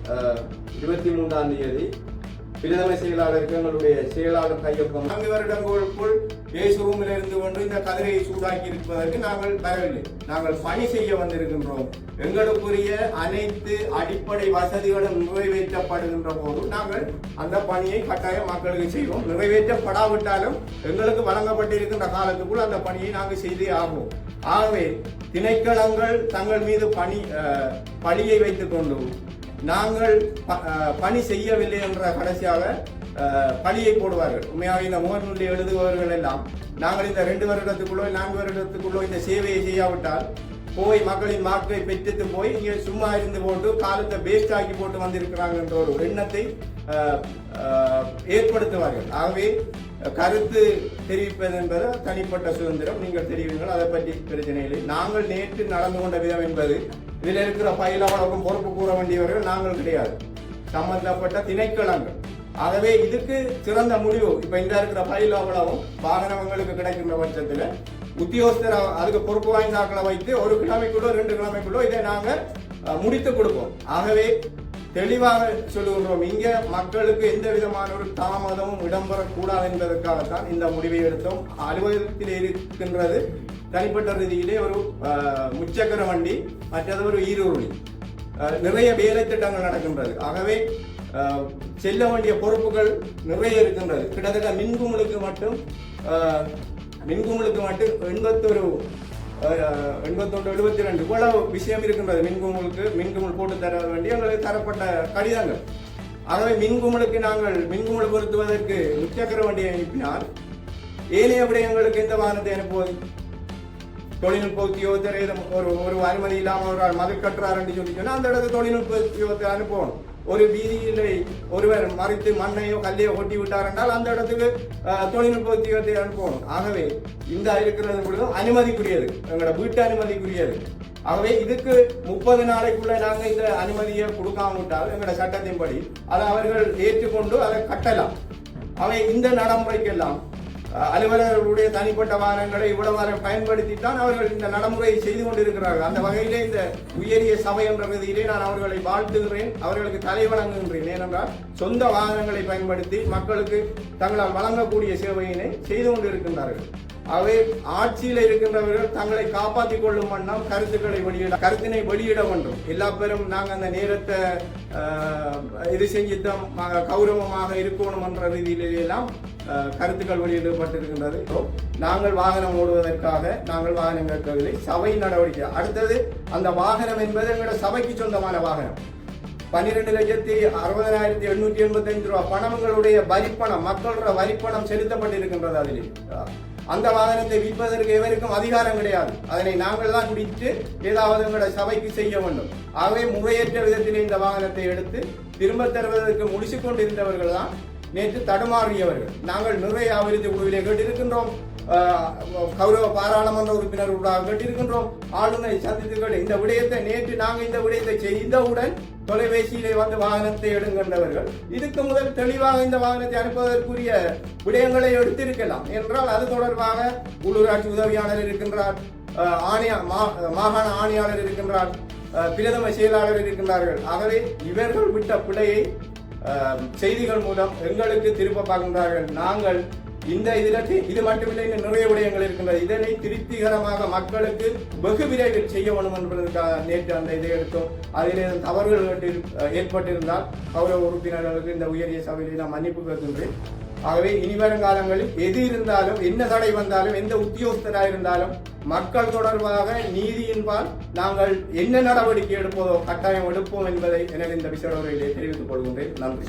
23ஆம் தேதி பிரதம செயலாளருக்கு எங்களுடைய செயலாளர் கையொப்பம் 4 வருடங்களுக்குள் ஏசி ரூமில் இருந்து கொண்டு இந்த கதிரையை சூடாக்கி இருப்பதற்கு நாங்கள் வரவில்லை. நாங்கள் பணி செய்ய வந்திருக்கின்றோம். எங்களுக்குரிய அனைத்து அடிப்படை வசதிகளும் நிறைவேற்றப்படுகின்ற போது நாங்கள் அந்த பணியை கட்டாயம் மக்களுக்கு செய்வோம். நிறைவேற்றப்படாவிட்டாலும் எங்களுக்கு வழங்கப்பட்டிருக்கின்ற காலத்துக்குள் அந்த பணியை நாங்கள் செய்தே ஆகும். ஆகவே திணைக்களங்கள் தங்கள் மீது பணியை வைத்துக் கொண்டு நாங்கள் பணி செய்யவில்லை என்ற கடைசியாக பழியை போடுவார்கள். உண்மையாக இந்த முகநூலில் எழுதுபவர்கள் எல்லாம் நாங்கள் இந்த 2 வருடத்துக்குள்ளோ 4 வருடத்துக்குள்ளோ இந்த சேவையை செய்யாவிட்டால் போய் மக்களின் வாக்கை பெற்று போய் இங்கே சும்மா இருந்து போட்டு காலத்தை வேஸ்ட் ஆக்கி போட்டு வந்திருக்கிறாங்க என்ற ஒரு எண்ணத்தை ஏற்படுத்துவார்கள். ஆகவே கருத்து தெரிவிப்பது என்பது தனிப்பட்ட சுதந்திரம், நீங்கள் தெரிவிங்கள், அதை பற்றி பிரச்சனை இல்லை. நாங்கள் நேற்று நடந்து கொண்ட விதம் என்பது இதில் இருக்கிற பயிலவளவுக்கும் பொறுப்பு கூற வேண்டியவர்கள் நாங்கள் கிடையாது, சம்பந்தப்பட்ட திணைக்களங்கள். ஆகவே இதுக்கு சிறந்த முடிவு இப்ப இந்த இருக்கிற பயிலவளவும் வாகனங்களுக்கு கிடைக்கின்ற பட்சத்தில் உத்தியோகஸ்தர் அதுக்கு பொறுப்பு வாய்ந்தாக்களை வைத்து 1 கிழமைக்குள்ளோ 2 கிழமைக்குள்ளோ இதை நாங்கள் முடித்து கொடுப்போம். ஆகவே தெளிவாக சொல்லுகின்றோம், இங்க மக்களுக்கு எந்த விதமான ஒரு தாமதமும் இடம்பெறக்கூடாது என்பதற்காகத்தான் இந்த முடிவை எடுத்தோம். அலுவலகத்தில் இருக்கின்றது தனிப்பட்ட ரீதியிலே ஒரு முச்சக்கர வண்டி, மற்றது ஒரு ஈரூர்வழி, நிறைய வேலை திட்டங்கள் நடக்கின்றது. ஆகவே செல்ல வேண்டிய பொறுப்புகள் நிறைய இருக்கின்றது. கிட்டத்தட்ட மின்குமுளுக்கு மட்டும் 71-72 இவ்வளவு விஷயம் இருக்கின்றது. மின்குமுள் போட்டு தர வேண்டிய எங்களுக்கு தரப்பட்ட கடிதங்கள். ஆகவே மின்குமுள் பொருத்துவதற்கு முச்சக்கர வண்டியை அனுப்பினால் ஏனைய விடயங்களுக்கு எந்த வாகனத்தை அனுப்புவது? தொழில்நுட்ப உத்தியோகத்தர் ஒரு அனுமதி இல்லாமல் ஒரு மதில் கட்டுறார் என்று சொல்லி சொன்னா அந்த இடத்துல தொழில்நுட்ப உத்தியோகத்தை அனுப்பணும். ஒரு வீதியில் ஒருவர் மறித்து மண்ணையோ கல்லையோ கொட்டி விட்டார் என்றால் அந்த இடத்துக்கு தொழில்நுட்ப உத்தியோகத்தை அனுப்பணும். ஆகவே இந்த இருக்கிறது முழுவதும் அனுமதிக்குரியது, எங்களோட வீட்டு அனுமதிக்குரியது. ஆகவே இதுக்கு 30 நாளைக்குள்ள நாங்க இந்த அனுமதியை கொடுக்காம விட்டால் எங்களோட சட்டத்தின்படி அதை அவர்கள் ஏற்றுக்கொண்டு அதை கட்டலாம். அவை இந்த நடைமுறைக்கெல்லாம் அலுவலர்களுடைய தனிப்பட்ட வாகனங்களை இவ்வளவு பயன்படுத்தித்தான் அவர்கள் இந்த நடைமுறையை செய்து கொண்டிருக்கிறார்கள். அந்த வகையிலே இந்த உயரிய சபை என்ற ரீதியிலே நான் அவர்களை வாழ்த்துகிறேன், அவர்களுக்கு தலை வணங்குகின்றேன். ஏனென்றால் சொந்த வாகனங்களை பயன்படுத்தி மக்களுக்கு தங்களால் வழங்கக்கூடிய சேவையினை செய்து கொண்டிருக்கின்றார்கள். ஆகவே ஆட்சியில் இருக்கின்றவர்கள் தங்களை காப்பாற்றிக் கொள்ளும் வண்ணம் கருத்தினை வெளியிட வேண்டும். எல்லா பேரும் நாங்கள் அந்த நேரத்தை இது செஞ்சுதான் கௌரவமாக இருக்கணும் என்ற ரீதியிலெல்லாம் கருத்துக்கள் வெளியிடப்பட்டிருக்கின்றது. நாங்கள் வாகனம் ஓடுவதற்காக நாங்கள் வாகனம் கேட்கவில்லை, சபை நடவடிக்கை. அடுத்தது அந்த வாகனம் என்பது எங்களோட சபைக்கு சொந்தமான வாகனம். 12,60,885 ரூபாய் பணங்களுடைய வரிப்பணம், மக்களோட வரிப்பணம் செலுத்தப்பட்டிருக்கின்றது. அதில் அந்த வாகனத்தை விற்பதற்கு எவருக்கும் அதிகாரம் கிடையாது. அதனை நாங்கள் தான் குடித்து ஏதாவது எங்களோட சபைக்கு செய்ய வேண்டும். ஆகவே முறையற்ற விதத்தில் இந்த வாகனத்தை எடுத்து திரும்ப தருவதற்கு முடிச்சுக் கொண்டிருந்தவர்கள் தான் நேற்று தடுமாறியவர்கள். நாங்கள் நிறைய அபிவிருத்தி குழுவிலே கேட்டிருக்கின்றோம், கௌரவ பாராளுமன்ற உறுப்பினர்களாக கேட்டிருக்கின்றோம், ஆளுநரை சந்தித்து இந்த விடயத்தை நேற்று நாங்கள் இந்த விடயத்தை செய்தவுடன் தொலைபேசியிலே வந்து வாகனத்தை எடுக்கின்றவர்கள் இதுக்கு முதல் தெளிவாக இந்த வாகனத்தை அனுப்புவதற்குரிய விடயங்களை எடுத்திருக்கலாம் என்றால் அது தொடர்பாக உள்ளூராட்சி உதவியாளர் இருக்கின்றார், மாகாண ஆணையாளர் இருக்கின்றார், பிரதம செயலாளர் இருக்கின்றார்கள். ஆகவே இவர்கள் விட்ட பிழையை செய்திகள் மூலம் எங்களுக்கு திரும்ப பார்க்கின்றார்கள். நாங்கள் இந்த இது மட்டுமில்லை, இன்னும் நிறைய விடயங்கள் இருக்கின்றது. இதனை திருப்திகரமாக மக்களுக்கு வெகு விரைவில் செய்ய வேண்டும் என்பதற்காக நேற்று அந்த இதை எடுத்தோம். அதில் தவறுகள் ஏற்பட்டிருந்தால் கௌரவ உறுப்பினர்களுக்கு இந்த உயரிய சபையில் நான் மன்னிப்பு கேட்கின்றேன். ஆகவே இனிவரும் காலங்களில் எது இருந்தாலும், என்ன தடை வந்தாலும், எந்த உத்தியோகஸ்தராக இருந்தாலும் மக்கள் தொடர்பாக நீதியின்பால் நாங்கள் என்ன நடவடிக்கை எடுப்பதோ கட்டாயம் எடுப்போம் என்பதை எனது இந்த விசாரணையிலே தெரிவித்துக் கொள்கின்றேன். நன்றி.